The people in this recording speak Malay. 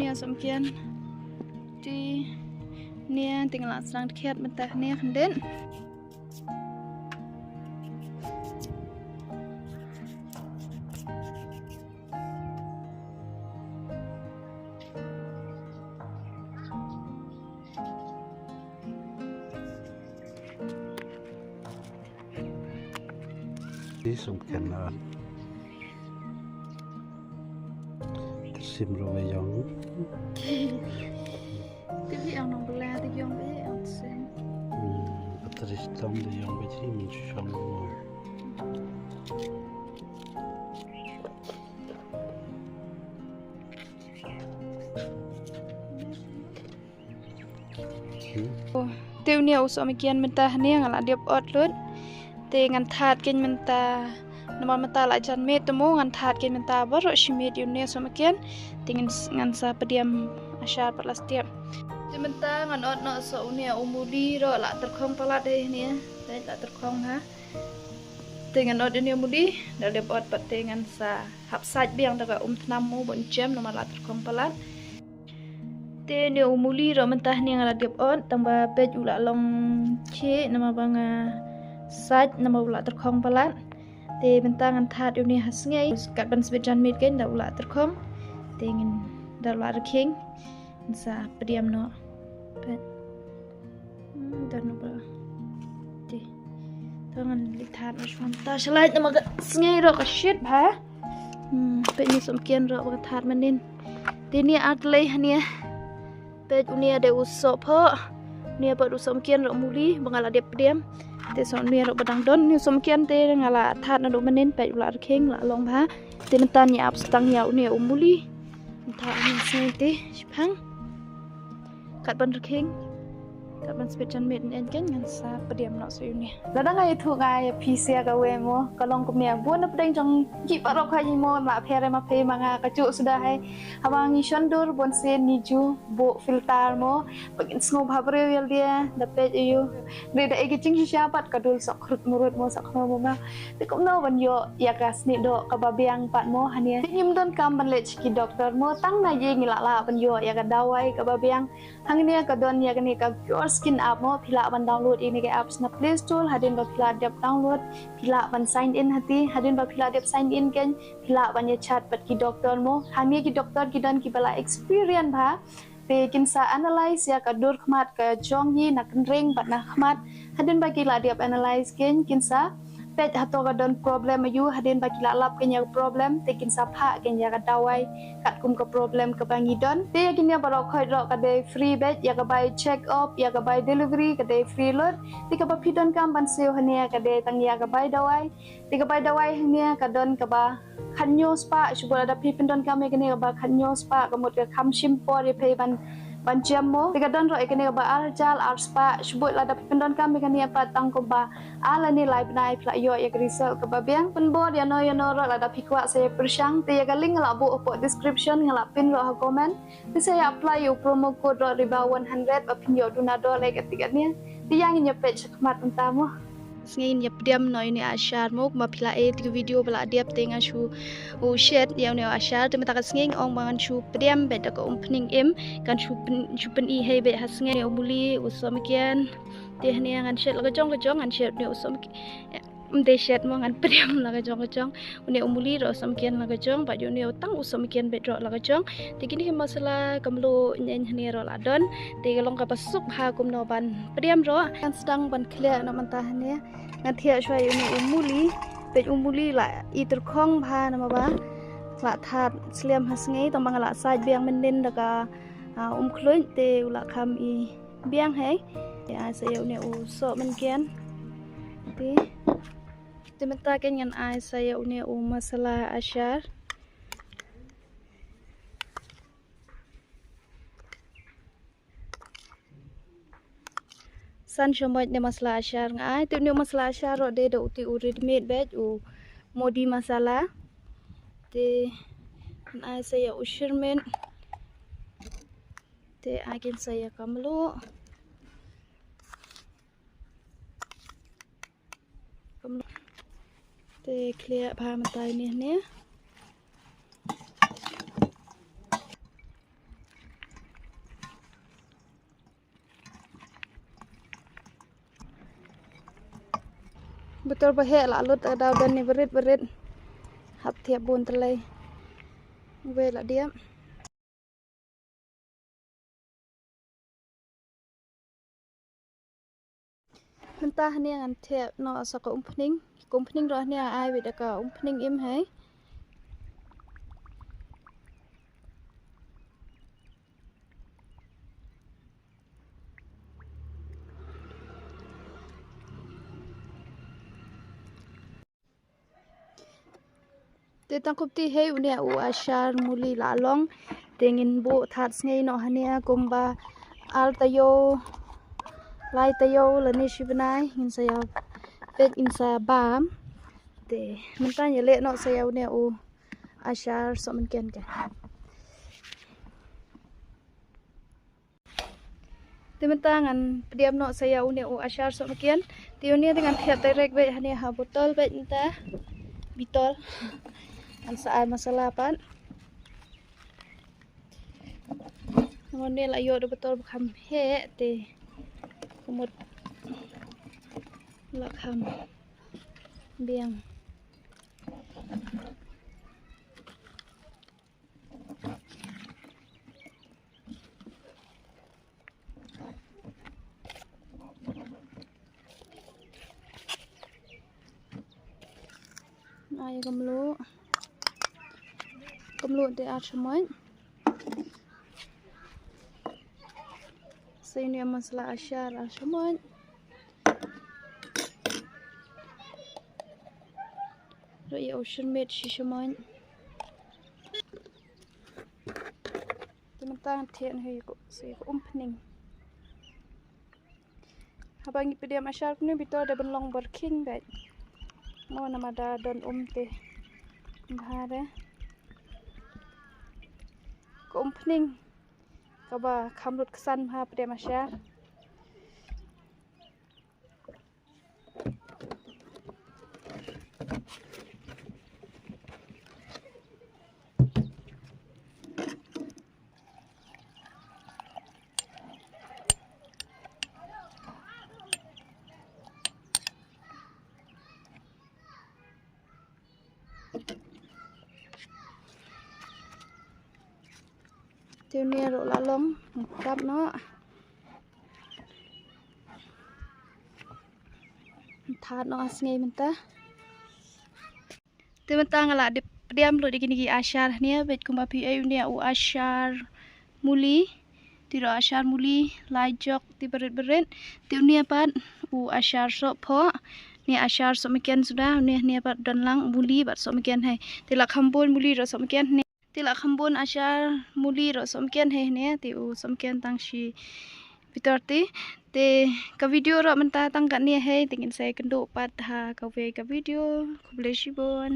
nia som kian di nia tinggal serang diket mentah nia kenden di sumken tersim royong tapi ang nong bela di yong be ang sen terus tom di yong be ji min shong tiêu nhiều so mi kian mentah nia ngala diop ot lut te ngan that kin mentah nama mentah la jan me temu ngan that kin mentah baro shimit yunia so mi kian tingin ngan sa pediam asyar palas tiap te mentah ngan ot no so unia umudi ro la terkhong pala de nia dai la terkhong ha te ngan ot ini umudi dal diop ot pat te ngan sa hap saj biang daga thnam mu bon jam nama la terkhong pala te ni umuli ro mentah ni ngala diop ot tamba pej ula long che nama banga saj nama ula terkhong palat te mentah ngan that uni hasngai kat ban sebejan mit ken da ula terkhong te ngin da ula reking sa pediam no pet dan no ba te tangan lithat mas fanta selai nama sngai ro ka shit ba pe ni som kian ro ba that manin te ni atlei hania pej unia de usop ho nia pa usom kian ro muli bangala de pediam te son nia ro badang don ni som kian te ngala that na do manin pej ula kheng la long bha te mentan ya ap stang ya unia umuli tha ni sai te phang kat ban kheng kat ban spejan met en ken ngan sa pediam no so uni la dang ai thu ngai pisia ka we mo ka long ko mia buan pedeng jong ki pa ro khai mo la phere ma phe manga ka chu sudah hai awang ni shondur bon se ni ju bo filter mo bagin sngo bhabre wel dia da pe yu de da ege ching sha pat ka dul sok krut murut mo sak mo ma te kom no ban yo ya ka sni do ka ba biang pat mo hania nim don kam ban le ki doktor mo tang na ye ngi la ban yo ya ka dawai ka ba biang hang nia ka don ya ka ni ka pure skin app mo pila ban download ini ke apps na Play Store hadin ba pila dep download pila ban sign in hati hadin ba pila dep sign in ken pila ban ya chat pat ki doktor mo hang ki doktor ki dan ki bala experience ba pe kin sa analyze ya ka dur khmat ka jong yi na kan ring bat na khmat hadin ba ki la dep analyze kin sa pet hato ka don problem ayu hadin ba ki la lap ken ya problem te kin sa pha ken ya ka dawai kat kum ka problem ka bangi don te ya kin ya barok khoi ro ka de free bed ya ka bai check up ya ka bai delivery ka de free lot te ka ba pidon kam ban seo hania ka de tang ya ka bai dawai te ka bai dawai hania ka don ka ba khanyo spa subora da pipin don kam ya ka ba khanyo spa ka mot ka kham shimpo re phe ban jam mo te ka don ro ekene ka ba al jal al spa subot la da pipin don kam ya ka pa tang ko ba ala ni live nai pla yo ya result ka ba biang pen bod ya no ro la da pikwa saya persang te ya ka link la bu po description ngala pin ro ha comment te saya apply yo promo code ro riba 100 ba pin yo duna do le ka tiga ni ti yang nya page khmat untamo ngin ya pediam no ini asyar mo ma pila e tiga video bala diap tenga shu u shed ya ne asyar te mata kasnging ong bangan shu pediam bet ka opening im kan shu pen i he be hasnge ne umuli usamikian te ne ngan shed la jong ngan shed ne usam de shed mo ngan pediam la jong ne umuli ro usamikian la jong ba yo ne utang usamikian bet ro la jong te kini masalah kamlo nyen ne ro la don te long ka pasuk ha kum no ban pediam ro kan sedang ban clear na mentah ne ngan thia shwai uni umuli pej umuli la i terkhong bha nama ba la that sliam hasngai tambang la sai biang menin daga khloin te ula kham i biang hai ya saya uni so men kian te mata ken ngan ai saya uni masalah asyar san shomoj ne masalah asyar ngai tu ne masalah asyar ro de do uti urid med bej u modi masalah te ai saya usirmen te akin saya kamlo te clear pha matai ni ne betul bahaya lalut ada dan ni berit hap tiap bun telai lah dia mentah ni ngan tiap no asa ka opening roh ni ai wi da ka opening im hai te tangkup ti hei unia u ashar muli la long tengin bu that ngei no hania kumba al tayo lai tayo lani shibnai in saya pet in saya bam te mentah nyele no saya unia u ashar so mungkin ke te mentah ngan pediam no saya unia u ashar so mungkin ti unia dengan tiap direct be hania ha botol be entah bitol an saat masalah pan ngon la yo do betul kham he te kumut la kham biang ai kamlu te at semuanya ini masalah asyar semuanya raya ocean made si semuanya teman-teman tian hei ko si ko opening habang ipediam asyar ni bitor ada benlong berking baik mau nama da don te bahare ko opening kaba kamrut kesan ha pediam asyar tiêu nia rộ lá lông cặp nó thắt nó ngay mình ta tiêu mình ta ngala diam lo digini ashar nia bet kumba pi ayu nia u ashar muli tiro ashar muli lajok ti berit tiêu nia pan u ashar so pho ni ashar so mikian sudah nia pat don lang muli bat so mikian hai tila khambon muli ro so mikian ni tila khambon ashar muli ro so mikian hai ne ti u so mikian tang shi bitorti te ka video ro menta tang ka ni hai tingin saya kenduk pat ha ka video kubleshibon